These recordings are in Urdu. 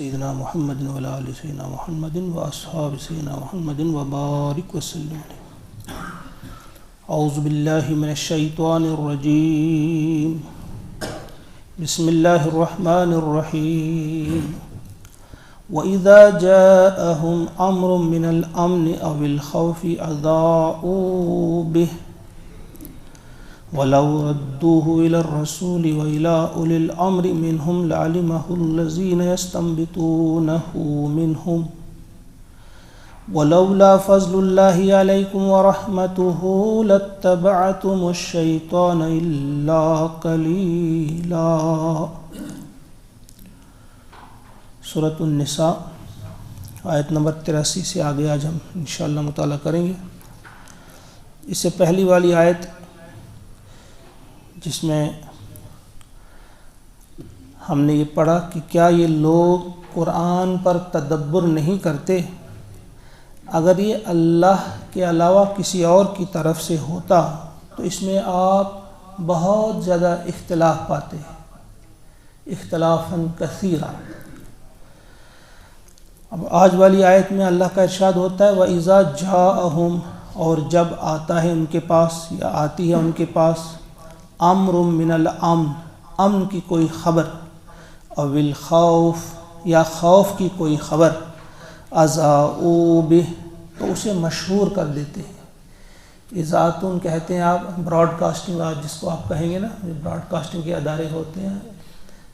سیدنا محمد وعلی آل سیدنا محمد واصحاب سیدنا محمد وبارک وسلم. اعوذ باللہ من الشیطان الرجیم. بسم اللہ الرحمن الرحیم. وَإِذَا جَاءَهُمْ أَمْرٌ مِّنَ الْأَمْنِ أَوِ الْخَوْفِ أَذَاعُوا بِهِ وَلَوْ رَدُّوهُ إِلَى الرَّسُولِ وَإِلَى أُولِي الْأَمْرِ مِنْهُمْ لَعَلِمَهُ الَّذِينَ يَسْتَنبِطُونَهُ مِنْهُمْ وَلَوْلَا فَضْلُ اللَّهِ عَلَيْكُمْ وَرَحْمَتُهُ لَاتَّبَعْتُمُ الشَّيْطَانَ إِلَّا قَلِيلًا. سورۃ النساء آیت نمبر 83 سے آگے آج ہم انشاءاللہ مطالعہ کریں گے. اس سے پہلی والی آیت جس میں ہم نے یہ پڑھا کہ کیا یہ لوگ قرآن پر تدبر نہیں کرتے؟ اگر یہ اللہ کے علاوہ کسی اور کی طرف سے ہوتا تو اس میں آپ بہت زیادہ اختلاف پاتے ہیں، اختلافاً کثیرا. اب آج والی آیت میں اللہ کا ارشاد ہوتا ہے وَإِذَا جَاءَهُمْ، اور جب آتا ہے ان کے پاس یا آتی ہے ان کے پاس امر من الامن، امن کی کوئی خبر، او الخوف، یا خوف کی کوئی خبر، اذاعوا بہ، تو اسے مشہور کر دیتے ہیں. اذاعتن کہتے ہیں آپ براڈ کاسٹنگ، آج جس کو آپ کہیں گے نا، براڈ کاسٹنگ کے ادارے ہوتے ہیں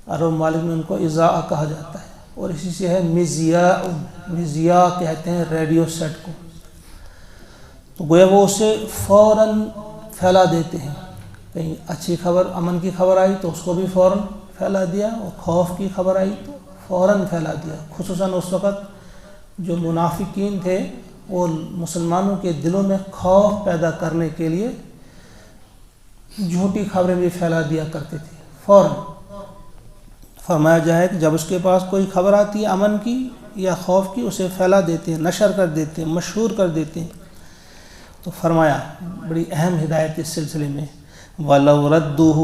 عرب ممالک میں، ان کو اذاعہ کہا جاتا ہے. اور اسی سے ہے مذیاع، مذیاع کہتے ہیں ریڈیو سیٹ کو. تو گویا وہ اسے فوراً پھیلا دیتے ہیں. کہیں اچھی خبر، امن کی خبر آئی تو اس کو بھی فوراً پھیلا دیا، اور خوف کی خبر آئی تو فوراً پھیلا دیا. خصوصاً اس وقت جو منافقین تھے وہ مسلمانوں کے دلوں میں خوف پیدا کرنے کے لیے جھوٹی خبریں بھی پھیلا دیا کرتے تھے فوراً. فرمایا جائے کہ جب اس کے پاس کوئی خبر آتی ہے امن کی یا خوف کی، اسے پھیلا دیتے ہیں، نشر کر دیتے ہیں، مشہور کر دیتے ہیں. تو فرمایا بڑی اہم ہدایت اس سلسلے میں وَلَوْ رَدُّوهُ،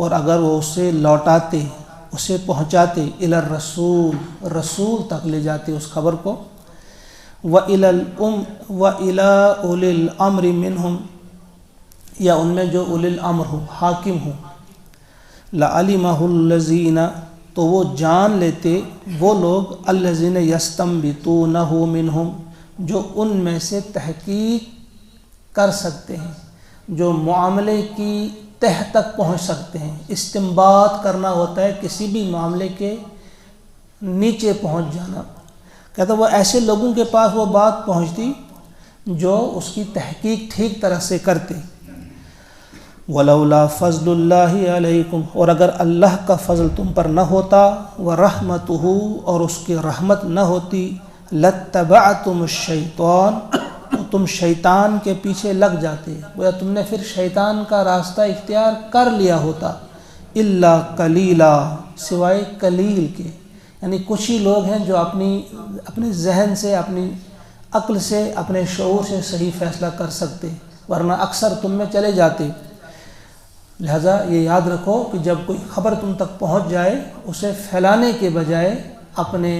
اور اگر وہ اسے لوٹاتے، اسے پہنچاتے، اِلَى الرَّسُولِ، رسول تک لے جاتے اس خبر کو، وَإِلَى أُولِي الْأَمْرِ مِنْهُمْ، یا ان میں جو اولی الامر ہو، حاکم ہو، لَعَلِمَهُ الَّذِينَ، تو وہ جان لیتے وہ لوگ، الَّذِينَ يَسْتَنبِطُونَهُ مِنْهُمْ، جو ان میں سے تحقیق کر سکتے ہیں، جو معاملے کی تہ تک پہنچ سکتے ہیں. استنباط کرنا ہوتا ہے کسی بھی معاملے کے نیچے پہنچ جانا. کہتا وہ ایسے لوگوں کے پاس وہ بات پہنچتی جو اس کی تحقیق ٹھیک طرح سے کرتے. وَلَوْلَا فَضْلُ اللَّهِ عَلَيْكُمْ، اور اگر اللہ کا فضل تم پر نہ ہوتا، وَرَحْمَتُهُ، اور اس کی رحمت نہ ہوتی، لَاتَّبَعْتُمُ الشَّيْطَانَ، تو تم شیطان کے پیچھے لگ جاتے، گویا تم نے پھر شیطان کا راستہ اختیار کر لیا ہوتا. الا قلیلا، سوائے قلیل کے، یعنی کچھ ہی لوگ ہیں جو اپنے ذہن سے، اپنی عقل سے، اپنے شعور سے صحیح فیصلہ کر سکتے، ورنہ اکثر تم میں چلے جاتے. لہذا یہ یاد رکھو کہ جب کوئی خبر تم تک پہنچ جائے، اسے پھیلانے کے بجائے اپنے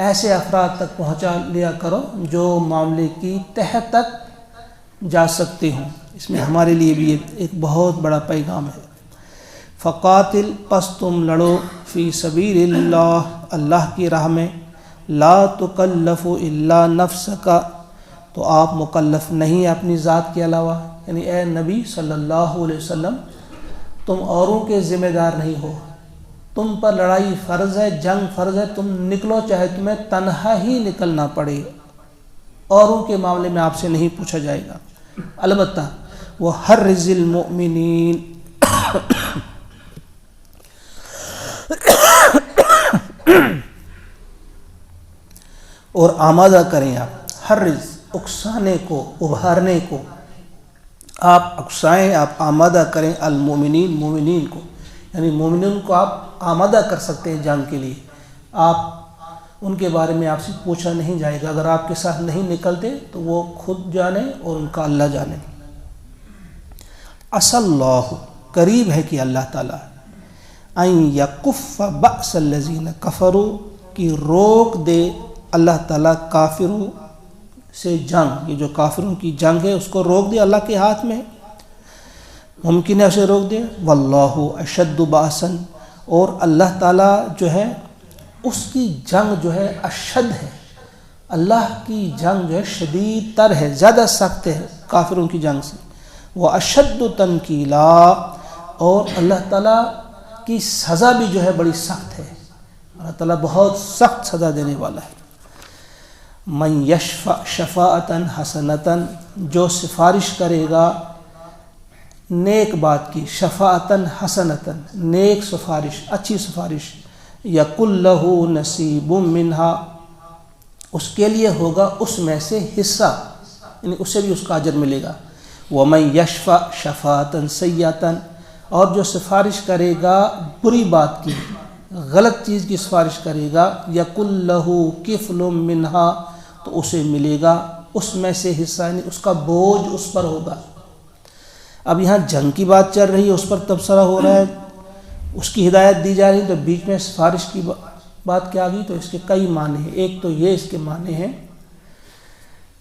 ایسے افراد تک پہنچا لیا کرو جو معاملے کی تہ تک جا سکتے ہوں. اس میں ہمارے لیے بھی ایک بہت بڑا پیغام ہے. فقاتل، پس تم لڑو، فی سبیل اللہ، اللہ کی راہ میں، لا تکلف الا نفسک، تو آپ مکلف نہیں اپنی ذات کے علاوہ، یعنی اے نبی صلی اللہ علیہ وسلم تم اوروں کے ذمہ دار نہیں ہو. تم پر لڑائی فرض ہے، جنگ فرض ہے، تم نکلو، چاہے تمہیں تنہا ہی نکلنا پڑے، اوروں کے معاملے میں آپ سے نہیں پوچھا جائے گا. البتہ وہ حرض المؤمنین، اور آمادہ کریں آپ، حرض اکسانے کو، ابھارنے کو، آپ اکسائیں، آپ آمادہ کریں، المؤمنین، مومنین کو، یعنی مومنین کو آپ آمادہ کر سکتے ہیں جنگ کے لیے. آپ ان کے بارے میں آپ سے پوچھا نہیں جائے گا، اگر آپ کے ساتھ نہیں نکلتے تو وہ خود جانے اور ان کا اللہ جانے. عسى اللہ، قریب ہے کہ اللہ تعالیٰ ان یکف بأس الذین کفروا، کہ روک دے اللہ تعالیٰ کافروں سے جنگ. یہ جو کافروں کی جنگ ہے اس کو روک دے اللہ کے ہاتھ میں, ممکن ہے اسے روک دے. واللہ اشد باسا, اور اللہ تعالیٰ جو ہے اس کی جنگ جو ہے اشد ہے. اللہ کی جنگ جو ہے شدید تر ہے, زیادہ سخت ہے کافروں کی جنگ سے. وہ اشد تنکیلا, اور اللہ تعالیٰ کی سزا بھی جو ہے بڑی سخت ہے. اللہ تعالیٰ بہت سخت سزا دینے والا ہے. من یشفع شفاعتا حسنتا, جو سفارش کرے گا نیک بات کی, شفاعتا حسنتا, نیک سفارش, اچھی سفارش, یکن لہ نصیب منہا, اس کے لیے ہوگا اس میں سے حصہ, یعنی اسے بھی اس کا اجر ملے گا. ومن یشفع شفاعتا سیئتا, اور جو سفارش کرے گا بری بات کی, غلط چیز کی سفارش کرے گا, یکن لہ کفل منہا, تو اسے ملے گا اس میں سے حصہ, یعنی اس کا بوجھ اس پر ہوگا. اب یہاں جنگ کی بات چل رہی ہے, اس پر تبصرہ ہو رہا ہے, اس کی ہدایت دی جا رہی ہے, تو بیچ میں سفارش کی بات کیا گئی. تو اس کے کئی معنی ہیں. ایک تو یہ اس کے معنی ہیں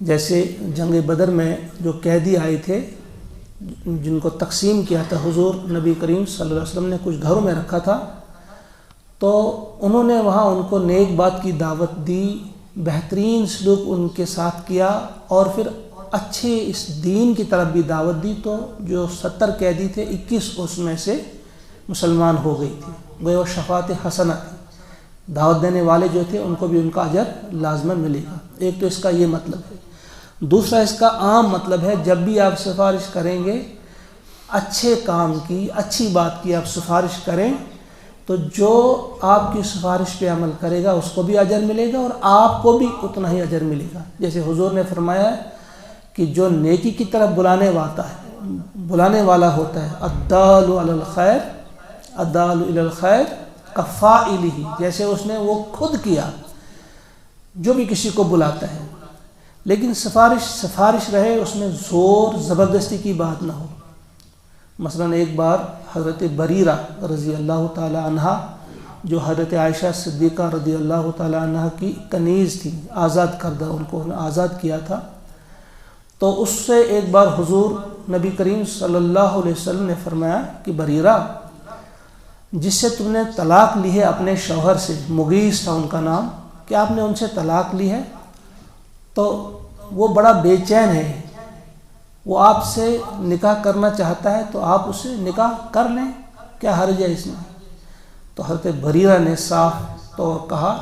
جیسے جنگ بدر میں جو قیدی آئے تھے جن کو تقسیم کیا تھا حضور نبی کریم صلی اللہ علیہ وسلم نے, کچھ گھروں میں رکھا تھا, تو انہوں نے وہاں ان کو نیک بات کی دعوت دی, بہترین سلوک ان کے ساتھ کیا, اور پھر اچھے اس دین کی طرف بھی دعوت دی. تو جو 70 قیدی تھے 21 اس میں سے مسلمان ہو گئی تھی. وہ شفاعت حسنہ تھی, دعوت دینے والے جو تھے ان کو بھی ان کا اجر لازماً ملے گا. ایک تو اس کا یہ مطلب ہے. دوسرا اس کا عام مطلب ہے, جب بھی آپ سفارش کریں گے اچھے کام کی, اچھی بات کی آپ سفارش کریں, تو جو آپ کی سفارش پہ عمل کرے گا اس کو بھی اجر ملے گا, اور آپ کو بھی اتنا ہی اجر ملے گا. جیسے حضور نے فرمایا ہے کہ جو نیکی کی طرف بلانے والا ہوتا ہے, الدال علی الخیر, الدال علی الخیر کفاعلہ, جیسے اس نے وہ خود کیا جو بھی کسی کو بلاتا ہے. لیکن سفارش رہے, اس میں زور زبردستی کی بات نہ ہو. مثلا ایک بار حضرت بریرہ رضی اللہ تعالی عنہ, جو حضرت عائشہ صدیقہ رضی اللہ تعالی عنہ کی کنیز تھی, آزاد کردہ, ان کو آزاد کیا تھا, تو اس سے ایک بار حضور نبی کریم صلی اللہ علیہ وسلم نے فرمایا کہ بریرہ, جس سے تم نے طلاق لی ہے اپنے شوہر سے, مغیث تھا ان کا نام, کہ آپ نے ان سے طلاق لی ہے, تو وہ بڑا بے چین ہے, وہ آپ سے نکاح کرنا چاہتا ہے, تو آپ اسے نکاح کر لیں, کیا حرج ہے اس میں. تو حضرت بریرہ نے صاف تو کہا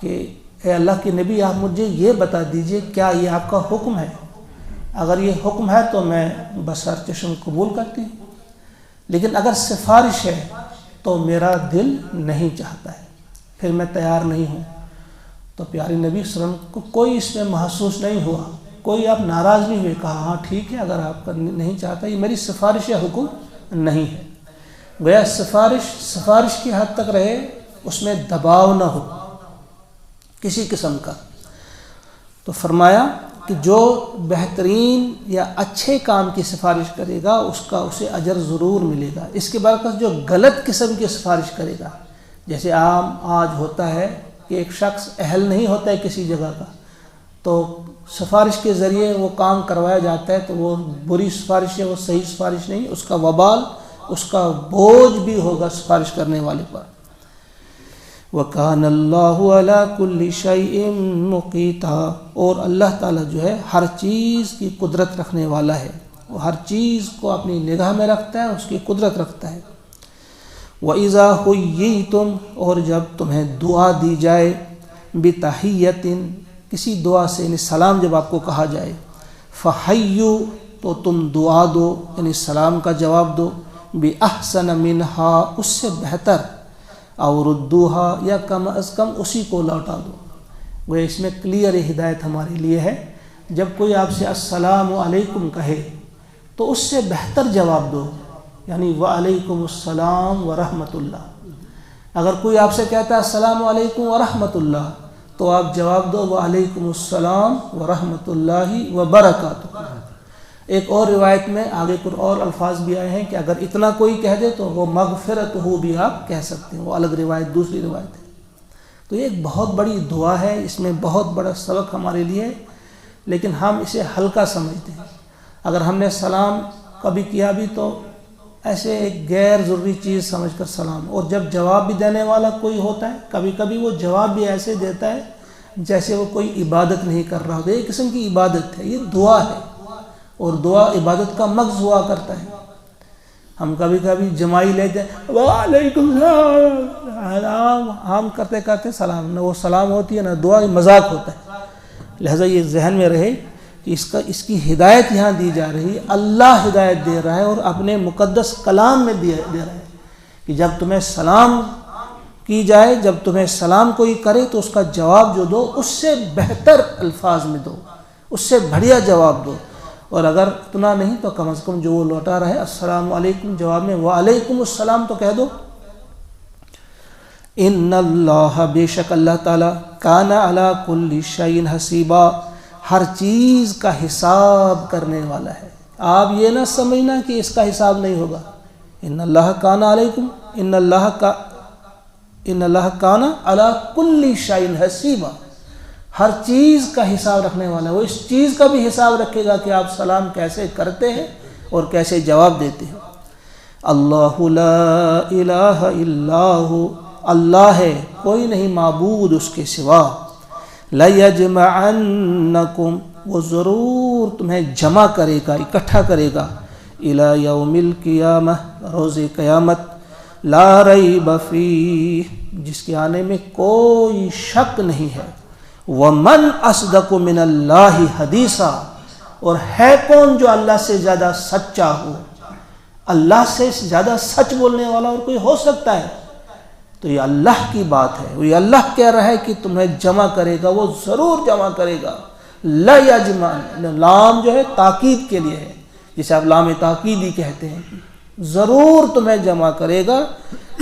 کہ اے اللہ کے نبی, آپ مجھے یہ بتا دیجئے کیا یہ آپ کا حکم ہے. اگر یہ حکم ہے تو میں بسر چشم قبول کرتی ہوں, لیکن اگر سفارش ہے تو میرا دل نہیں چاہتا ہے, پھر میں تیار نہیں ہوں. تو پیارے نبی صلی اللہ علیہ وسلم کو کوئی اس میں محسوس نہیں ہوا, کوئی آپ ناراض نہیں ہوئے, کہا ہاں ٹھیک ہے, اگر آپ نہیں چاہتا, یہ میری سفارش یا حکم نہیں ہے. گویا سفارش کی حد تک رہے, اس میں دباؤ نہ ہو کسی قسم کا. تو فرمایا کہ جو بہترین یا اچھے کام کی سفارش کرے گا اسے اجر ضرور ملے گا. اس کے برعکس جو غلط قسم کی سفارش کرے گا, جیسے عام آج ہوتا ہے کہ ایک شخص اہل نہیں ہوتا ہے کسی جگہ کا, تو سفارش کے ذریعے وہ کام کروایا جاتا ہے, تو وہ بری سفارش ہے, وہ صحیح سفارش نہیں, اس کا وبال, اس کا بوجھ بھی ہوگا سفارش کرنے والے پر. وَكَانَ اللَّهُ عَلَى كُلِّ شَيْءٍ مُقِيتًا, اور اللہ تعالیٰ جو ہے ہر چیز کی قدرت رکھنے والا ہے, وہ ہر چیز کو اپنی نگاہ میں رکھتا ہے, اس کی قدرت رکھتا ہے. وَإِذَا حُيِّيتُمْ, اور جب تمہیں دعا دی جائے, بِتَحِيَّةٍ, کسی دعا سے, یعنی سلام جب آپ کو کہا جائے, فَحَيُّوا, تو تم دعا دو, یعنی سلام کا جواب دو, بِأَحْسَنَ مِنْهَا, اس سے بہتر, اور ردوہا, یا کم از کم اسی کو لوٹا دو. وہ اس میں کلیئر ہدایت ہمارے لیے ہے, جب کوئی آپ سے السلام علیکم کہے تو اس سے بہتر جواب دو, یعنی وعلیکم السلام ورحمۃ اللہ. اگر کوئی آپ سے کہتا ہے السلام علیکم ورحمۃ اللہ, تو آپ جواب دو وعلیکم السلام ورحمۃ اللہ وبرکاتہ. ایک اور روایت میں آگے کچھ اور الفاظ بھی آئے ہیں کہ اگر اتنا کوئی کہہ دے تو وہ مغفرت ہو بھی آپ کہہ سکتے ہیں, وہ الگ روایت, دوسری روایت ہے. تو یہ ایک بہت بڑی دعا ہے، اس میں بہت بڑا سبق ہمارے لیے، لیکن ہم اسے ہلکا سمجھتے ہیں۔ اگر ہم نے سلام کبھی کیا بھی تو ایسے ایک غیر ضروری چیز سمجھ کر سلام، اور جب جواب بھی دینے والا کوئی ہوتا ہے کبھی کبھی وہ جواب بھی ایسے دیتا ہے جیسے وہ کوئی عبادت نہیں کر رہا ہوتا۔ ایک قسم کی عبادت ہے، یہ دعا ہے، اور دعا عبادت کا مغز ہوا کرتا ہے۔ ہم کبھی کبھی جمائی لیتے ہیں وعلیکم السلام، ہم کرتے کرتے سلام، نہ وہ سلام ہوتی ہے نہ دعا، مذاق ہوتا ہے۔ لہٰذا یہ ذہن میں رہے کہ اس کی ہدایت یہاں دی جا رہی ہے، اللہ ہدایت دے رہا ہے اور اپنے مقدس کلام میں دے رہا ہے کہ جب تمہیں سلام کی جائے، جب تمہیں سلام کوئی کرے تو اس کا جواب جو دو اس سے بہتر الفاظ میں دو، اس سے بڑھیا جواب دو، اور اگر اتنا نہیں تو کم از کم جو وہ لوٹا رہے السلام علیکم جواب میں وعلیکم السلام تو کہہ دو۔ ان اللہ، بے شک اللہ تعالیٰ، کان علی کل شیء حسیبا، ہر چیز کا حساب کرنے والا ہے۔ آپ یہ نہ سمجھنا کہ اس کا حساب نہیں ہوگا۔ ان اللہ کان علیکم، ان اللہ کان علی کل شیء حسیبا، ہر چیز کا حساب رکھنے والا ہے۔ وہ اس چیز کا بھی حساب رکھے گا کہ آپ سلام کیسے کرتے ہیں اور کیسے جواب دیتے ہیں۔ اللہ لا الہ الا ہو، اللہ ہے، کوئی نہیں معبود اس کے سوا۔ لَيَجْمَعَنَّكُمْ، وہ ضرور تمہیں جمع کرے گا، اکٹھا کرے گا، إِلَى يَوْمِ الْقِيَامَةِ، روز قیامت، لا ریب فیہ، جس کے آنے میں کوئی شک نہیں ہے۔ وَمَنْ أَصْدَقُ مِنَ اللَّهِ حَدِيثًا، اور ہے کون جو اللہ سے زیادہ سچا ہو؟ اللہ سے زیادہ سچ بولنے والا اور کوئی ہو سکتا ہے؟ تو یہ اللہ کی بات ہے، وہ یہ اللہ کہہ رہا ہے کہ تمہیں جمع کرے گا، وہ ضرور جمع کرے گا۔ لا یجمع، لام جو ہے تاکید کے لیے ہے، جسے آپ لام تاکیدی کہتے ہیں، ضرور تمہیں جمع کرے گا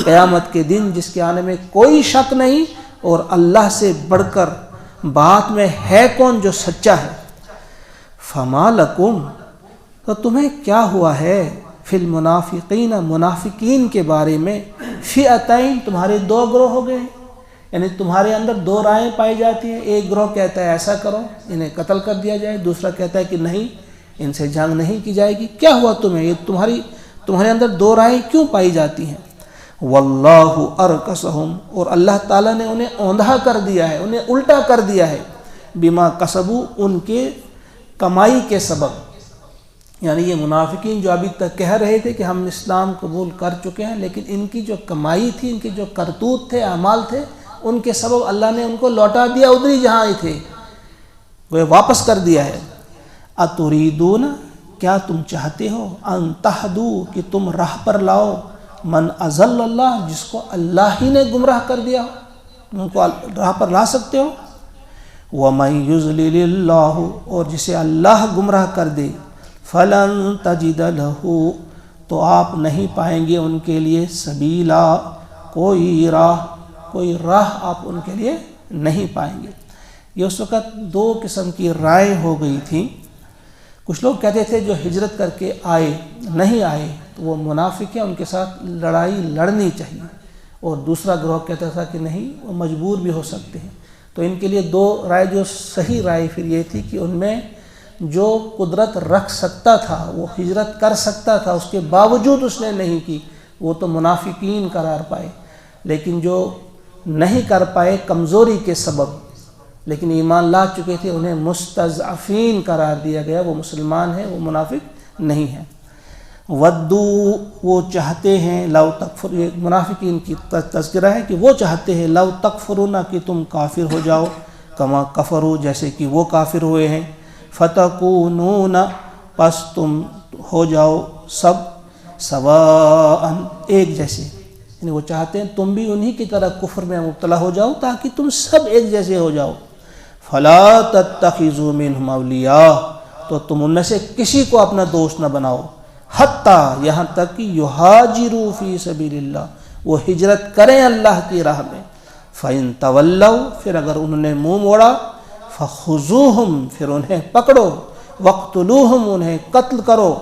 قیامت کے دن جس کے آنے میں کوئی شک نہیں، اور اللہ سے بڑھ کر بات میں ہے کون جو سچا ہے۔ فما لکم، تو تمہیں کیا ہوا ہے، فی المنافقین، منافقین کے بارے میں، فئتین، تمہارے دو گروہ ہو گئے، یعنی تمہارے اندر دو رائیں پائی جاتی ہیں۔ ایک گروہ کہتا ہے ایسا کرو، انہیں قتل کر دیا جائے، دوسرا کہتا ہے کہ نہیں، ان سے جنگ نہیں کی جائے گی۔ کیا ہوا تمہیں، یہ تمہارے اندر دو رائیں کیوں پائی جاتی ہیں؟ واللہ ارکسہم، اور اللہ تعالیٰ نے انہیں اوندھا کر دیا ہے، انہیں الٹا کر دیا ہے، بما کسبوا، ان کے کمائی کے سبب۔ یعنی یہ منافقین جو ابھی تک کہہ رہے تھے کہ ہم اسلام قبول کر چکے ہیں، لیکن ان کی جو کمائی تھی، ان کے جو کرتوت تھے، اعمال تھے، ان کے سبب اللہ نے ان کو لوٹا دیا ادھری جہاں آئے تھے، وہ واپس کر دیا ہے۔ اتریدون، کیا تم چاہتے ہو، ان تہدو، کہ تم راہ پر لاؤ، من اضل اللہ، جس کو اللہ ہی نے گمراہ کر دیا، ان کو راہ پر لا سکتے ہو؟ ومن یضلل اللہ، اور جسے اللہ گمراہ کر دے، فلن تجد لہ، تو آپ نہیں پائیں گے ان کے لیے سبیلا، کوئی راہ آپ ان کے لیے نہیں پائیں گے۔ یہ اس وقت دو قسم کی رائے ہو گئی تھی۔ کچھ لوگ کہتے تھے جو ہجرت کر کے نہیں آئے تو وہ منافق ہیں، ان کے ساتھ لڑائی لڑنی چاہیے، اور دوسرا گروہ کہتا تھا کہ نہیں، وہ مجبور بھی ہو سکتے ہیں۔ تو ان کے لیے دو رائے، جو صحیح رائے پھر یہ تھی کہ ان میں جو قدرت رکھ سکتا تھا، وہ ہجرت کر سکتا تھا، اس کے باوجود اس نے نہیں کی، وہ تو منافقین قرار پائے، لیکن جو نہیں کر پائے کمزوری کے سبب، لیکن ایمان لا چکے تھے، انہیں مستضعفین قرار دیا گیا، وہ مسلمان ہیں، وہ منافق نہیں ہیں۔ ودو، وہ چاہتے ہیں، لو تکفر، یہ منافقین کی تذکرہ ہے کہ وہ چاہتے ہیں، لو تکفرون، کہ تم کافر ہو جاؤ، کما کفروا، جیسے کہ وہ کافر ہوئے ہیں، فتکونون، پس تم ہو جاؤ سب، سواء، ایک جیسے، یعنی وہ چاہتے ہیں تم بھی انہی کی طرح کفر میں مبتلا ہو جاؤ تاکہ تم سب ایک جیسے ہو جاؤ۔ فلا تتخذوا منہم اولیاء، تو تم ان میں سے کسی کو اپنا دوست نہ بناؤ، حتیٰ، یہاں تک کہ یہاجروا فی سبیل اللہ، وہ ہجرت کریں اللہ کی راہ میں۔ فإن تولوا، پھر اگر انہوں نے منہ موڑا، فخذوہم، پھر انہیں پکڑو، وقتلوہم، انہیں قتل کرو،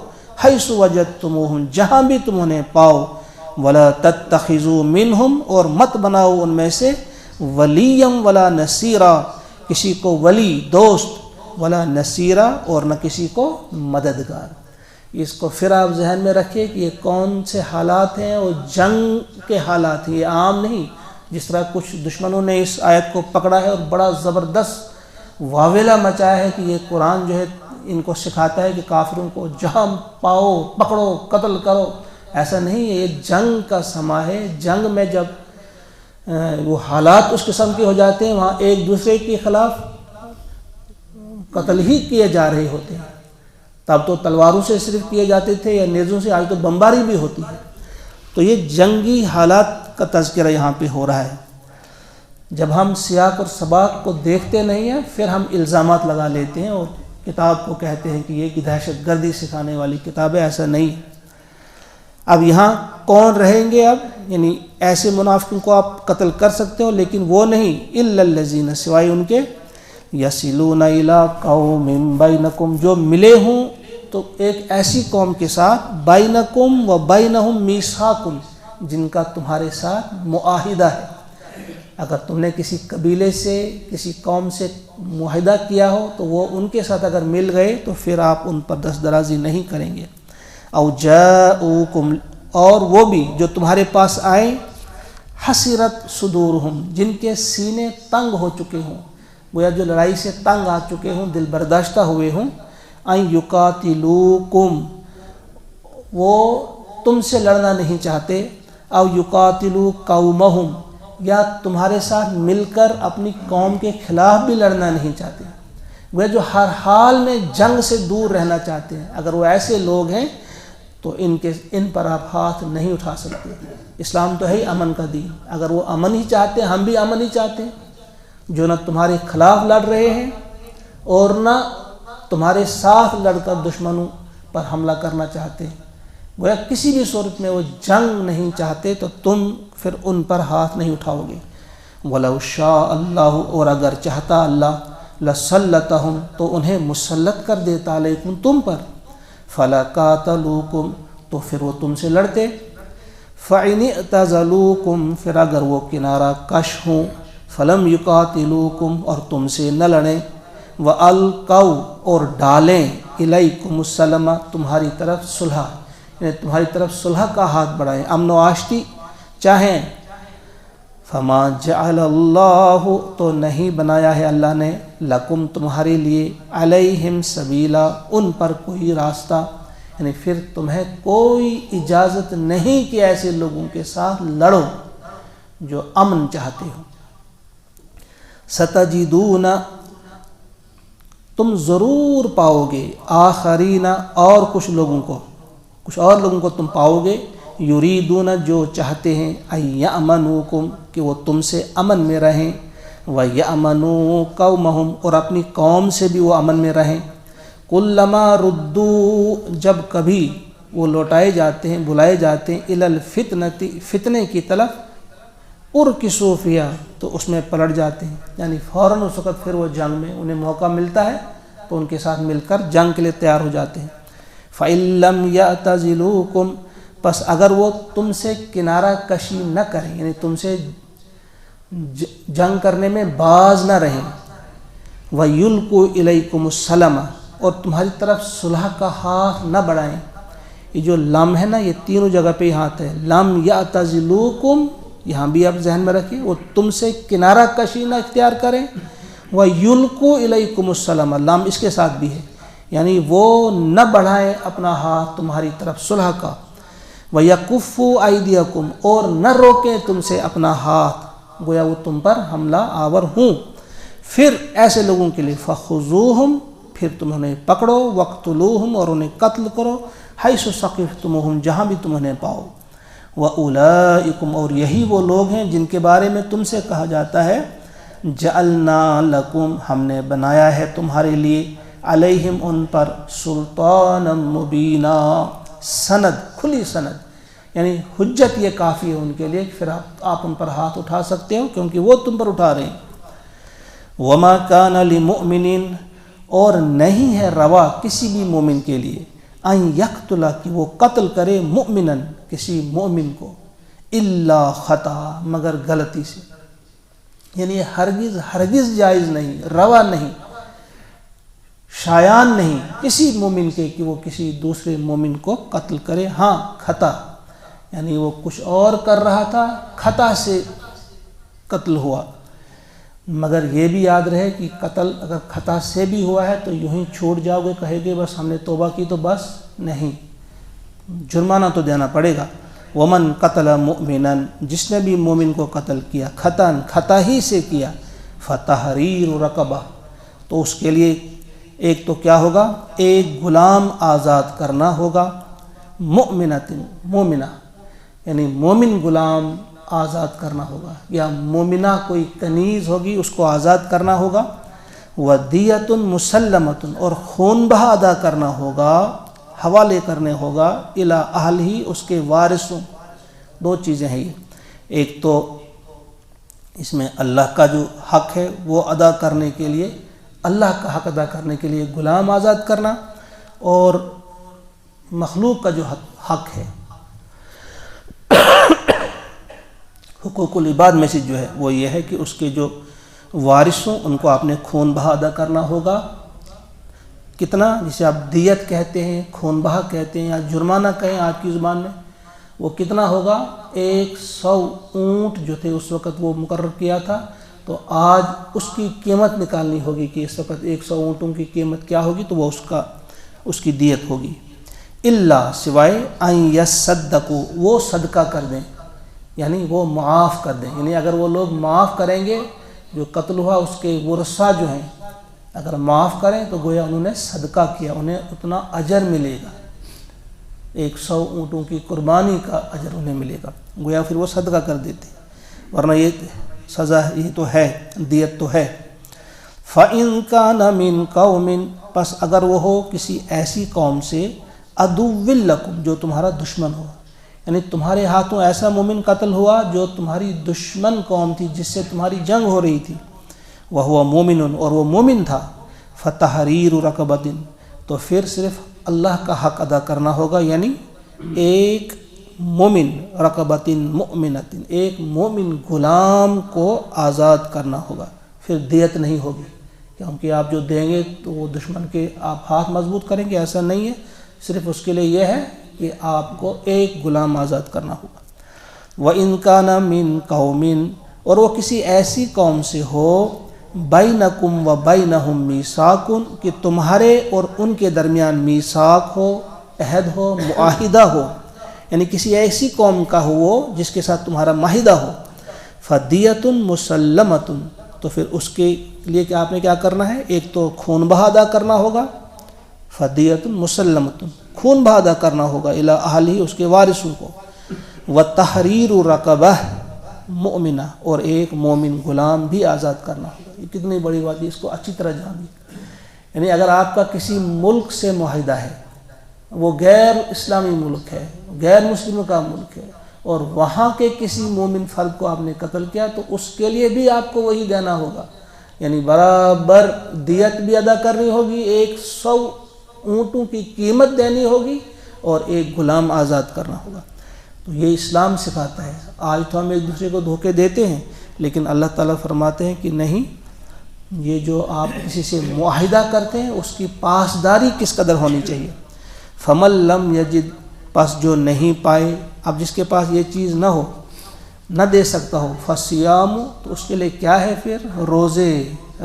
حیث وجدتموہم، جہاں بھی تم انہیں پاؤ، ولا تتخذوا منہم، اور مت بناؤ ان میں سے، ولیم ولا نصیرا، کسی کو ولی دوست، ولا نصیرا اور نہ کسی کو مددگار۔ اس کو پھر آپ ذہن میں رکھیے کہ یہ کون سے حالات ہیں، اور جنگ کے حالات ہیں، یہ عام نہیں۔ جس طرح کچھ دشمنوں نے اس آیت کو پکڑا ہے اور بڑا زبردست واویلا مچایا ہے کہ یہ قرآن جو ہے ان کو سکھاتا ہے کہ کافروں کو جہاں پاؤ پکڑو قتل کرو، ایسا نہیں ہے، یہ جنگ کا سما ہے۔ جنگ میں جب وہ حالات اس قسم کے ہو جاتے ہیں، وہاں ایک دوسرے کے خلاف قتل ہی کیے جا رہے ہوتے ہیں۔ تب تو تلواروں سے صرف کیے جاتے تھے یا نیزوں سے، آج تو بمباری بھی ہوتی ہے۔ تو یہ جنگی حالات کا تذکرہ یہاں پہ ہو رہا ہے۔ جب ہم سیاق اور سباق کو دیکھتے نہیں ہیں، پھر ہم الزامات لگا لیتے ہیں اور کتاب کو کہتے ہیں کہ یہ دہشت گردی سکھانے والی کتاب ہے، ایسا نہیں۔ اب یہاں کون رہیں گے؟ اب یعنی ایسے منافقوں کو آپ قتل کر سکتے ہو، لیکن وہ نہیں، الا الذین، سوائے ان کے، یصلون الی قوم بینکم، جو ملے ہوں تو ایک ایسی قوم کے ساتھ، بینکم و بینہم میثاق، جن کا تمہارے ساتھ معاہدہ ہے۔ اگر تم نے کسی قبیلے سے، کسی قوم سے معاہدہ کیا ہو تو وہ ان کے ساتھ اگر مل گئے تو پھر آپ ان پر دست درازی نہیں کریں گے۔ او جاءوکم، اور وہ بھی جو تمہارے پاس آئیں، حسرت صدورہم، جن کے سینے تنگ ہو چکے ہوں، گویا جو لڑائی سے تنگ آ چکے ہوں، دل برداشتہ ہوئے ہوں، ان یقاتلوکم، وہ تم سے لڑنا نہیں چاہتے، او یقاتلو قومہم، یا تمہارے ساتھ مل کر اپنی قوم کے خلاف بھی لڑنا نہیں چاہتے، وہ جو ہر حال میں جنگ سے دور رہنا چاہتے ہیں۔ اگر وہ ایسے لوگ ہیں تو ان پر آپ ہاتھ نہیں اٹھا سکتے۔ اسلام تو ہے ہی امن کا دین، اگر وہ امن ہی چاہتے ہیں، ہم بھی امن ہی چاہتے ہیں، جو نہ تمہارے خلاف لڑ رہے ہیں اور نہ تمہارے ساتھ لڑ کر دشمنوں پر حملہ کرنا چاہتے ہیں، گویا کسی بھی صورت میں وہ جنگ نہیں چاہتے، تو تم پھر ان پر ہاتھ نہیں اٹھاؤ گے۔ وَلَوْ شَاءَ اللَّهُ، اور اگر چاہتا اللہ، لَسَلَّطَهُمْ، تو انہیں مسلط کر دیتا، علیکم، تم پر، فَلَقَاتَلُوكُمْ، تو پھر وہ تم سے لڑتے، فَإِنِ اعْتَزَلُوكُمْ، پھر اگر وہ کنارہ کش ہوں، فَلَمْ يُقَاتِلُوكُمْ، اور تم سے نہ لڑیں، وَأَلْقَوْا، اور ڈالیں، إِلَيْكُمُ السَّلَمَ، تمہاری طرف صلح، یعنی تمہاری طرف صلح کا ہاتھ بڑھائیں، امن و آشتی چاہیں، فما جعل اللہ، تو نہیں بنایا ہے اللہ نے، لکم، تمہارے لیے، علیہم سبیلا، ان پر کوئی راستہ، یعنی پھر تمہیں کوئی اجازت نہیں کہ ایسے لوگوں کے ساتھ لڑو جو امن چاہتے ہو۔ ستجدون، تم ضرور پاؤ گے، آخرین، اور کچھ اور لوگوں کو تم پاؤ گے، یریدون، جو چاہتے ہیں، ان یامنوکم، کہ وہ تم سے امن میں رہیں، ویامنوا قومہم، اور اپنی قوم سے بھی وہ امن میں رہیں، کلما ردو، جب کبھی وہ لوٹائے جاتے ہیں، بلائے جاتے ہیں، الی الفتنۃ، فتنے کی طرف، ارکسوا فیہا، تو اس میں پلٹ جاتے ہیں، یعنی فوراً اس وقت پھر وہ جنگ میں انہیں موقع ملتا ہے تو ان کے ساتھ مل کر جنگ کے لیے تیار ہو جاتے ہیں۔ فَإِن لَّمْ يَعْتَزِلُوكُمْ، پس اگر وہ تم سے کنارہ کشی نہ کریں، یعنی تم سے جنگ کرنے میں باز نہ رہیں، وَيُلْقُوا إِلَيْكُمُ السَّلَمَ، اور تمہاری طرف صلح کا ہاتھ نہ بڑھائیں۔ یہ جو لم ہے نا، یہ تینوں جگہ پہ ہاتھ ہے، لم یعتزلوکم، یہاں بھی آپ ذہن میں رکھیں، وہ تم سے کنارہ کشی نہ اختیار کریں، وَيُلْقُوا إِلَيْكُمُ السَّلَمَ، لم اس کے ساتھ بھی ہے، یعنی وہ نہ بڑھائیں اپنا ہاتھ تمہاری طرف صلح کا، وَيَكُفُّوا أَيْدِيَكُمْ، اور نہ روکیں تم سے اپنا ہاتھ، گویا وہ تم پر حملہ آور ہوں، پھر ایسے لوگوں کے لیے فَخُذُوهُمْ، پھر تم انہیں پکڑو، وَاقْتُلُوهُمْ، اور انہیں قتل کرو، حَيْثُ ثَقِفْتُمُوهُمْ، جہاں بھی تم انہیں پاؤ، وَأُولَئِكُمْ، اور یہی وہ لوگ ہیں جن کے بارے میں تم سے کہا جاتا ہے، جَعَلْنَا لَكُمْ، ہم نے بنایا ہے تمہارے لیے، علیہم، ان پر، سلطانا مبینا، سند، کھلی سند، یعنی حجت یہ کافی ہے ان کے لیے کہ پھر آپ ان پر ہاتھ اٹھا سکتے ہو کیونکہ وہ تم پر اٹھا رہے ہیں۔ وما کان لمؤمن، اور نہیں ہے روا کسی بھی مومن کے لیے، ان یقتل، کہ وہ قتل کرے، مؤمنا، کسی مومن کو، الا خطا، مگر غلطی سے، یعنی ہرگز جائز نہیں، روا نہیں، شایان نہیں کسی مومن کے کہ وہ کسی دوسرے مومن کو قتل کرے۔ ہاں خطا، یعنی وہ کچھ اور کر رہا تھا، خطا سے قتل ہوا، مگر یہ بھی یاد رہے کہ قتل اگر خطا سے بھی ہوا ہے تو یوں ہی چھوڑ جاؤ گے، کہے گے بس ہم نے توبہ کی تو بس نہیں، جرمانہ تو دینا پڑے گا۔ ومن قتل مؤمنا، جس نے بھی مومن کو قتل کیا خطا ہی سے کیا، فتحریر رقبہ، تو اس کے لیے ایک تو کیا ہوگا، ایک غلام آزاد کرنا ہوگا، مومنہ یعنی مومن غلام آزاد کرنا ہوگا، یا مومنہ کوئی کنیز ہوگی اس کو آزاد کرنا ہوگا، ودیۃ مسلمۃ، اور خون بہا ادا کرنا ہوگا، حوالے کرنے ہوگا، الی اہلہ، اس کے وارثوں۔ دو چیزیں ہیں یہ، ایک تو اس میں اللہ کا جو حق ہے وہ ادا کرنے کے لیے، اللہ کا حق ادا کرنے کے لیے غلام آزاد کرنا، اور مخلوق کا جو حق ہے، حقوق العباد میں سے جو ہے وہ یہ ہے کہ اس کے جو وارثوں ان کو آپ نے خون بہا ادا کرنا ہوگا۔ کتنا، جسے آپ دیت کہتے ہیں، خون بہا کہتے ہیں، یا جرمانہ کہیں آج کی زبان میں، وہ کتنا ہوگا، 100 اونٹ جو تھے اس وقت وہ مقرر کیا تھا، تو آج اس کی قیمت نکالنی ہوگی کہ اس وقت 100 اونٹوں کی قیمت کیا ہوگی، تو وہ اس کی دیت ہوگی۔ الا، سوائے ان یصدقوا، وہ صدقہ کر دیں، یعنی وہ معاف کر دیں، یعنی اگر وہ لوگ معاف کریں گے، جو قتل ہوا اس کے ورثہ جو ہیں اگر معاف کریں تو گویا انہوں نے صدقہ کیا، انہیں اتنا اجر ملے گا، 100 اونٹوں کی قربانی کا اجر انہیں ملے گا، گویا پھر وہ صدقہ کر دیتے، ورنہ یہ سزا یہ تو ہے، دیت تو ہے۔ فَإِن كَانَ مِن قَوْمٍ، پس اگر وہ ہو کسی ایسی قوم سے، عَدُوٍّ لَكُمْ، جو تمہارا دشمن ہو، یعنی تمہارے ہاتھوں ایسا مومن قتل ہوا جو تمہاری دشمن قوم تھی، جس سے تمہاری جنگ ہو رہی تھی، وَهُوَ مُؤْمِنٌ، اور وہ مومن تھا، فَتَحْرِيرُ رَقَبَةٍ، تو پھر صرف اللہ کا حق ادا کرنا ہوگا، یعنی ایک مومن، رقبۃ مؤمنۃ، ایک مومن غلام کو آزاد کرنا ہوگا، پھر دیت نہیں ہوگی، کیونکہ آپ جو دیں گے تو وہ دشمن کے آپ ہاتھ مضبوط کریں گے، ایسا نہیں ہے، صرف اس کے لیے یہ ہے کہ آپ کو ایک غلام آزاد کرنا ہوگا۔ وَإِن كَانَ مِن قَوْمٍ، اور وہ کسی ایسی قوم سے ہو، بَيْنَكُمْ وَبَيْنَهُمْ مِيثَاقٌ، کہ تمہارے اور ان کے درمیان میثاق ہو، عہد ہو، معاہدہ ہو، یعنی کسی ایسی قوم کا ہو وہ جس کے ساتھ تمہارا معاہدہ ہو، فَدِيَةٌ مُسَلَّمَةٌ، تو پھر اس کے لیے کہ آپ نے کیا کرنا ہے، ایک تو خون بہا ادا کرنا ہوگا، فَدِيَةٌ مُسَلَّمَةٌ، خون بہا ادا کرنا ہوگا، الی اہلہ، اس کے وارثوں کو، وَتَحْرِيرُ رَقَبَةٍ مؤمنہ، اور ایک مومن غلام بھی آزاد کرنا ہوگا۔ یہ کتنی بڑی بات ہے، اس کو اچھی طرح جانیے۔ یعنی اگر آپ کا کسی ملک سے معاہدہ ہے، وہ غیر اسلامی ملک ہے، غیر مسلموں کا ملک ہے، اور وہاں کے کسی مومن فرد کو آپ نے قتل کیا، تو اس کے لیے بھی آپ کو وہی دینا ہوگا، یعنی برابر دیت بھی ادا کرنی ہوگی، 100 اونٹوں کی قیمت دینی ہوگی، اور ایک غلام آزاد کرنا ہوگا۔ تو یہ اسلام سکھاتا ہے۔ آج تو ہم ایک دوسرے کو دھوکے دیتے ہیں، لیکن اللہ تعالیٰ فرماتے ہیں کہ نہیں، یہ جو آپ کسی سے معاہدہ کرتے ہیں اس کی پاسداری کس قدر ہونی چاہیے۔ فَمَن لَّمْ يَجِدْ، پس جو نہیں پائے، اب جس کے پاس یہ چیز نہ ہو، نہ دے سکتا ہو، فَصِيَامُ، تو اس کے لیے کیا ہے پھر، روزے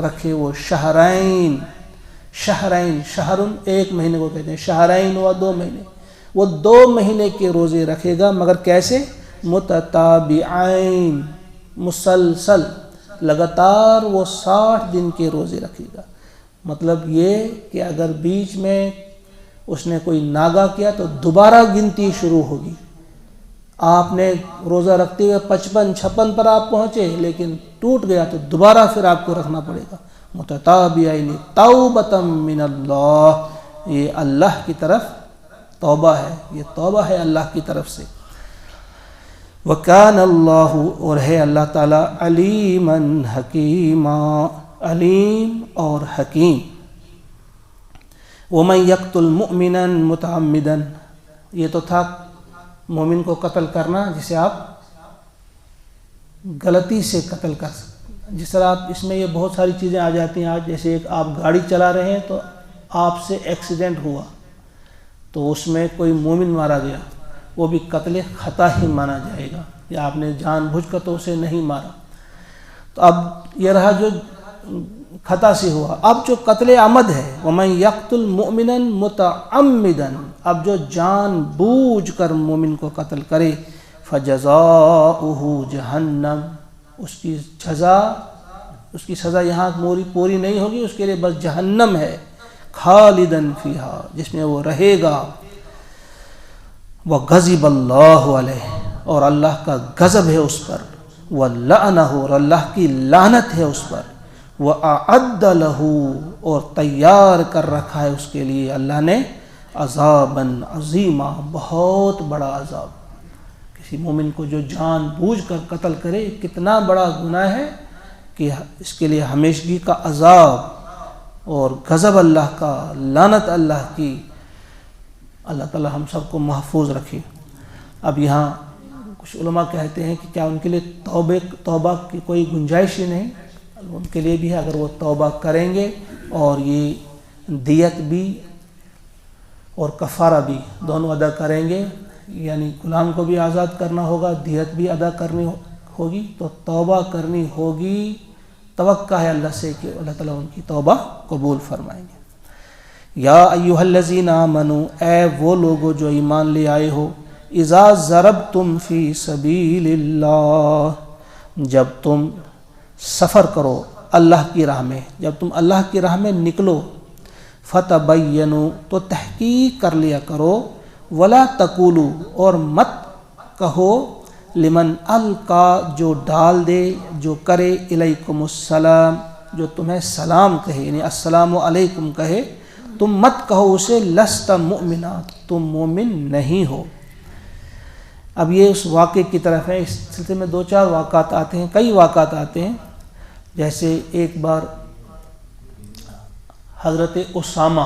رکھے وہ، شہرین، شہرن ایک مہینے کو کہتے ہیں، شہرین ہوا 2 مہینے، وہ 2 مہینے کے روزے رکھے گا، مگر کیسے، متتابعین، مسلسل، لگاتار وہ 60 دن کے روزے رکھے گا۔ مطلب یہ کہ اگر بیچ میں اس نے کوئی ناغہ کیا تو دوبارہ گنتی شروع ہوگی، آپ نے روزہ رکھتے ہوئے 55-56 پر آپ پہنچے لیکن ٹوٹ گیا تو دوبارہ پھر آپ کو رکھنا پڑے گا۔ متتابعین توبۃ من اللہ، یہ اللہ کی طرف توبہ ہے، یہ توبہ ہے اللہ کی طرف سے۔ وَكَانَ اللَّهُ، اور ہے اللہ تعالیٰ، عَلِيمًا حَكِيمًا، علیم اور حکیم۔ وَمَن يَقْتُلْ مُؤْمِنًا مُتَعَمِّدًا، یہ تو تھا مومن کو قتل کرنا جسے آپ غلطی سے قتل کر سکتے، جس طرح آپ اس میں یہ بہت ساری چیزیں آ جاتی ہیں آج، جیسے ایک آپ گاڑی چلا رہے ہیں تو آپ سے ایکسیڈنٹ ہوا تو اس میں کوئی مومن مارا گیا، وہ بھی قتل خطا ہی مانا جائے گا، یا آپ نے جان بوجھ کر تو اسے نہیں مارا۔ تو اب یہ رہا جو خطا سے ہوا۔ اب جو قتل عمد ہے، وَمَن يَقْتُلْ مُؤْمِنًا مُتَعَمِّدًا، اب جو جان بوجھ کر مومن کو قتل کرے، فَجَزَاؤُهُ جَهَنَّمْ، اس کی سزا یہاں پوری نہیں ہوگی، اس کے لیے بس جہنم ہے، خالداً فیہا، جس میں وہ رہے گا، وَغَضِبَ اللَّهُ عَلَيْهِ، اور اللہ کا غضب ہے اس پر، وَلَعْنَهُ، اور اللہ کی لعنت ہے اس پر، وَأَعَدَّ لَهُ، اور تیار کر رکھا ہے اس کے لیے اللہ نے عذاباً عظیما، بہت بڑا عذاب۔ کسی مومن کو جو جان بوجھ کر قتل کرے، کتنا بڑا گناہ ہے کہ اس کے لیے ہمیشگی کا عذاب اور غضب اللہ کا، لعنت اللہ کی۔ اللہ تعالی ہم سب کو محفوظ رکھے۔ اب یہاں کچھ علماء کہتے ہیں کہ کیا ان کے لیے توبہ کی کوئی گنجائش ہی نہیں؟ ان کے لیے بھی ہے، اگر وہ توبہ کریں گے اور یہ دیت بھی اور کفارہ بھی دونوں ادا کریں گے، یعنی غلام کو بھی آزاد کرنا ہوگا، دیت بھی ادا کرنی ہوگی، تو توبہ کرنی ہوگی، توقع ہے اللہ سے کہ اللہ تعالیٰ ان کی توبہ قبول فرمائیں گے۔ یا ایھا الذین آمنوا، اے وہ لوگو جو ایمان لے آئے ہو، اذا ضربتم فی سبیل اللہ، جب تم سفر کرو اللہ کی راہ میں، جب تم اللہ کی راہ میں نکلو، فتبینوا، تو تحقیق کر لیا کرو، ولا تقولوا، اور مت کہو، لمن القا، جو ڈال دے، جو کرے، الیکم السلام، جو تمہیں سلام کہے، یعنی السلام علیکم کہے، تم مت کہو اسے لست مؤمنا، تم مومن نہیں ہو۔ اب یہ اس واقعے کی طرف ہے، اس سلسلے میں 2-4 واقعات آتے ہیں، کئی واقعات آتے ہیں۔ جیسے ایک بار حضرت اسامہ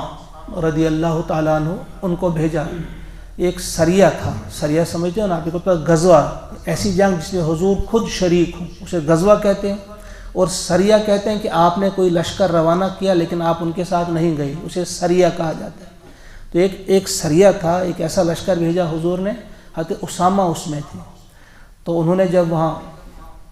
رضی اللہ تعالیٰ عنہ، ان کو بھیجا، ایک سریہ تھا، سریہ سمجھتے ہیں نا آپ کو، غزوہ، ایسی جنگ جس میں حضور خود شریک ہوں، اسے غزوہ کہتے ہیں، اور سریہ کہتے ہیں کہ آپ نے کوئی لشکر روانہ کیا لیکن آپ ان کے ساتھ نہیں گئے، اسے سریہ کہا جاتا ہے۔ تو ایک سریہ تھا، ایک ایسا لشکر بھیجا حضور نے، حضرت اسامہ اس میں تھے۔ تو انہوں نے جب وہاں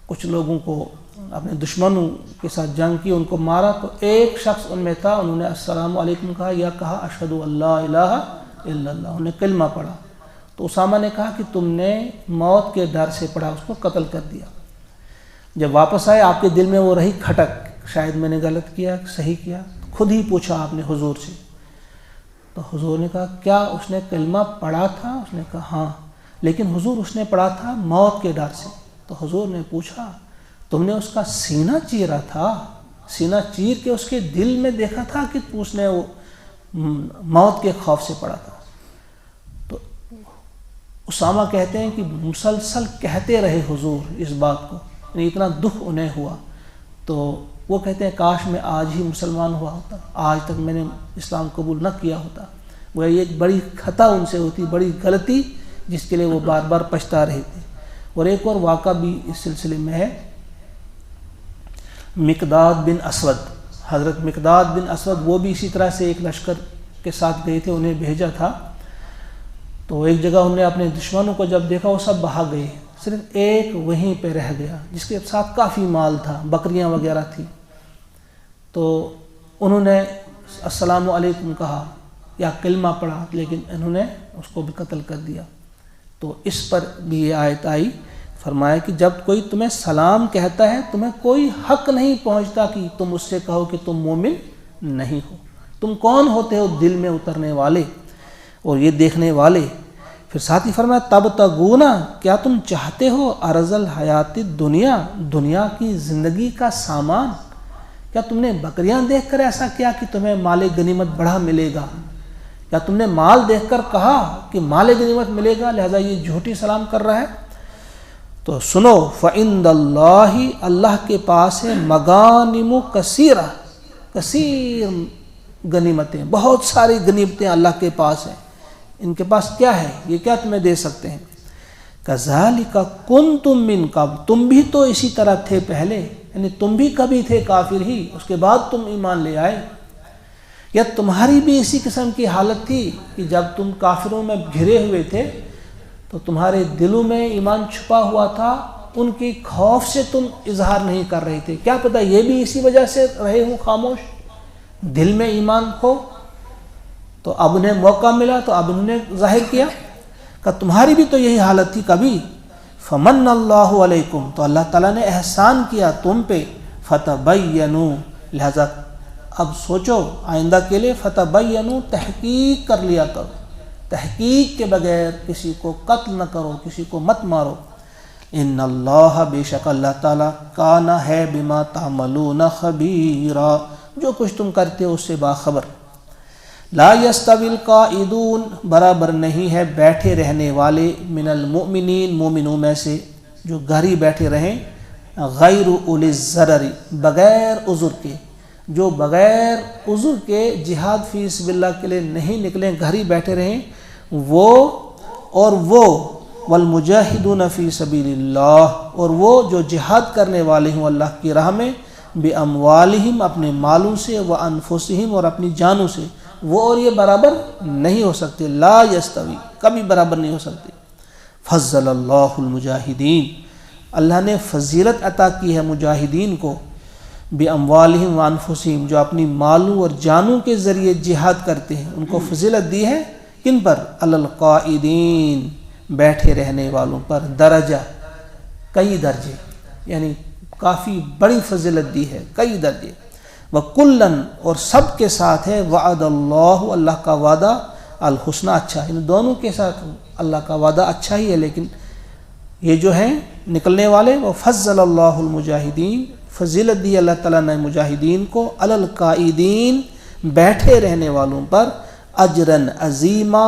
کچھ لوگوں کو، اپنے دشمنوں کے ساتھ جنگ کی، ان کو مارا، تو ایک شخص ان میں تھا، انہوں نے السلام علیکم کہا، یا کہا اشہد ان لا الہ الا اللہ، انہوں نے کلمہ پڑھا۔ تو اسامہ نے کہا کہ تم نے موت کے ڈر سے پڑھا، اس کو قتل کر دیا۔ جب واپس آئے آپ کے دل میں وہ رہی کھٹک، شاید میں نے غلط کیا، صحیح کیا، خود ہی پوچھا آپ نے حضور سے۔ تو حضور نے کہا کیا اس نے کلمہ پڑھا تھا؟ اس نے کہا ہاں، لیکن حضور اس نے پڑھا تھا موت کے ڈر سے۔ تو حضور نے پوچھا تم نے اس کا سینہ چیرا تھا؟ سینہ چیر کے اس کے دل میں دیکھا تھا کہ اس نے وہ موت کے خوف سے پڑھا تھا؟ تو اسامہ کہتے ہیں کہ مسلسل کہتے رہے حضور اس بات کو، یعنی اتنا دکھ انہیں ہوا۔ تو وہ کہتے ہیں کاش میں آج ہی مسلمان ہوا ہوتا، آج تک میں نے اسلام قبول نہ کیا ہوتا۔ وہ ایک بڑی خطا ان سے ہوتی، بڑی غلطی، جس کے لیے وہ بار بار پچھتا رہے تھے۔ اور ایک اور واقعہ بھی اس سلسلے میں ہے، مقداد بن اسود، حضرت مقداد بن اسود، وہ بھی اسی طرح سے ایک لشکر کے ساتھ گئے تھے، انہیں بھیجا تھا۔ تو ایک جگہ انہوں نے اپنے دشمنوں کو جب دیکھا، وہ سب بھاگ گئے، صرف ایک وہیں پہ رہ گیا، جس کے ساتھ کافی مال تھا، بکریاں وغیرہ تھی۔ تو انہوں نے السلام علیکم کہا یا کلمہ پڑھا، لیکن انہوں نے اس کو بھی قتل کر دیا۔ تو اس پر بھی یہ آیت آئی، فرمایا کہ جب کوئی تمہیں سلام کہتا ہے، تمہیں کوئی حق نہیں پہنچتا کہ تم اس سے کہو کہ تم مومن نہیں ہو۔ تم کون ہوتے ہو دل میں اترنے والے اور یہ دیکھنے والے؟ پھر ساتھ ہی فرمایا تبتغونا، کیا تم چاہتے ہو عرض الحیات دنیا، دنیا کی زندگی کا سامان؟ کیا تم نے بکریاں دیکھ کر ایسا کیا کہ تمہیں مال غنیمت بڑا ملے گا؟ کیا تم نے مال دیکھ کر کہا کہ مال غنیمت ملے گا لہذا یہ جھوٹی سلام کر رہا ہے؟ تو سنو، فعند اللہ، اللہ کے پاس ہے مغانم کثیرہ، کثیر غنیمتیں، بہت ساری غنیمتیں اللہ کے پاس ہیں۔ ان کے پاس کیا ہے؟ یہ کیا تمہیں دے سکتے ہیں؟ کذالک کنتم من قبل، تم بھی تو اسی طرح تھے پہلے، یعنی تم بھی کبھی تھے کافر ہی، اس کے بعد تم ایمان لے آئے؟ یا تمہاری بھی اسی قسم کی حالت تھی کہ جب تم کافروں میں گھرے ہوئے تھے تو تمہارے دلوں میں ایمان چھپا ہوا تھا، ان کی خوف سے تم اظہار نہیں کر رہے تھے؟ کیا پتہ یہ بھی اسی وجہ سے رہے ہوں خاموش، دل میں ایمان ہو تو اب انہیں موقع ملا تو اب انہوں نے ظاہر کیا کہ تمہاری بھی تو یہی حالت تھی کبھی۔ فمن اللہ علیکم، تو اللہ تعالیٰ نے احسان کیا تم پہ، فتبینوا، لہذا اب سوچو آئندہ کے لیے، فتبینوا، تحقیق کر لیا کرو، تحقیق کے بغیر کسی کو قتل نہ کرو، کسی کو مت مارو۔ ان اللہ، بے شک اللہ تعالیٰ، کان ہے بما تعملون خبیرا، جو کچھ تم کرتے ہو اس سے باخبر۔ لا یستوی القاعدون، برابر نہیں ہے بیٹھے رہنے والے، من المؤمنین، مومنوں میں سے جو گھر ہی بیٹھے رہیں، غیر اولی الضرر، بغیر عذر کے، جو بغیر عذر کے جہاد فی سبیل اللہ کے لیے نہیں نکلیں، گھر ہی بیٹھے رہیں، وہ والمجاہدون فی سبیل اللہ، اور وہ جو جہاد کرنے والے ہوں اللہ کی راہ میں، باموالہم، اپنے مالوں سے، وانفسہم، اور اپنی جانوں سے، وہ اور یہ برابر نہیں ہو سکتے، لا یستوی، کبھی برابر نہیں ہو سکتے۔ فضل اللہ المجاہدین، اللہ نے فضیلت عطا کی ہے مجاہدین کو، باموالہم وانفسہم، جو اپنی مالوں اور جانوں کے ذریعے جہاد کرتے ہیں، ان کو فضیلت دی ہے، کن پر؟ علی القائدین، بیٹھے رہنے والوں پر، درجہ، کئی درجے، یعنی کافی بڑی فضیلت دی ہے، کئی درجے۔ وَكُلًّا، اور سب کے ساتھ ہے، وعد اللہ، اللہ کا وعدہ، الحسنہ، اچھا، ان دونوں کے ساتھ اللہ کا وعدہ اچھا ہی ہے، لیکن یہ جو ہیں نکلنے والے، وہ فضل اللہ المجاہدین، فضیلت دی اللہ تعالیٰ نے مجاہدین کو، علی القائدین، بیٹھے رہنے والوں پر، اجرن عظیما،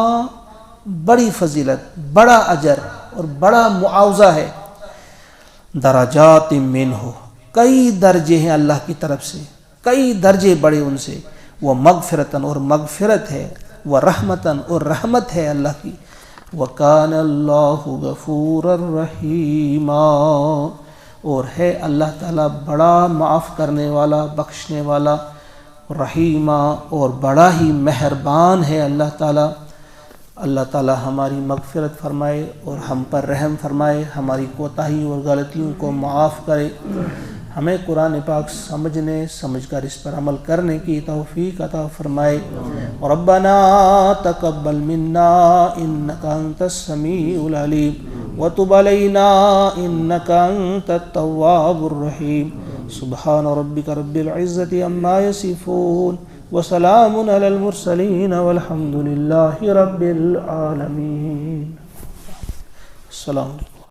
بڑی فضیلت، بڑا اجر اور بڑا معاوضہ ہے۔ درجات منہ، کئی درجے ہیں اللہ کی طرف سے، کئی درجے بڑے ان سے، وہ مغفرتاً، اور مغفرت ہے، وہ رحمتاً، اور رحمت ہے اللہ کی، وَكَانَ اللَّهُ غَفُورًا رَحِيمًا، اور ہے اللہ تعالیٰ بڑا معاف کرنے والا، بخشنے والا، رحیمہ، اور بڑا ہی مہربان ہے اللہ تعالیٰ۔ اللہ تعالیٰ ہماری مغفرت فرمائے اور ہم پر رحم فرمائے، ہماری کوتاہی اور غلطیوں کو معاف کرے، ہمیں قرآن پاک سمجھنے، سمجھ کر اس پر عمل کرنے کی توفیق عطا فرمائے۔ ربنا تقبل منا انک انت السمیع العلیم وتب علینا انک انت التواب الرحیم۔ سبحان ربک رب العزۃ عما یصفون وسلام علی المرسلین والحمد للہ رب العالمین۔ السلام علیکم۔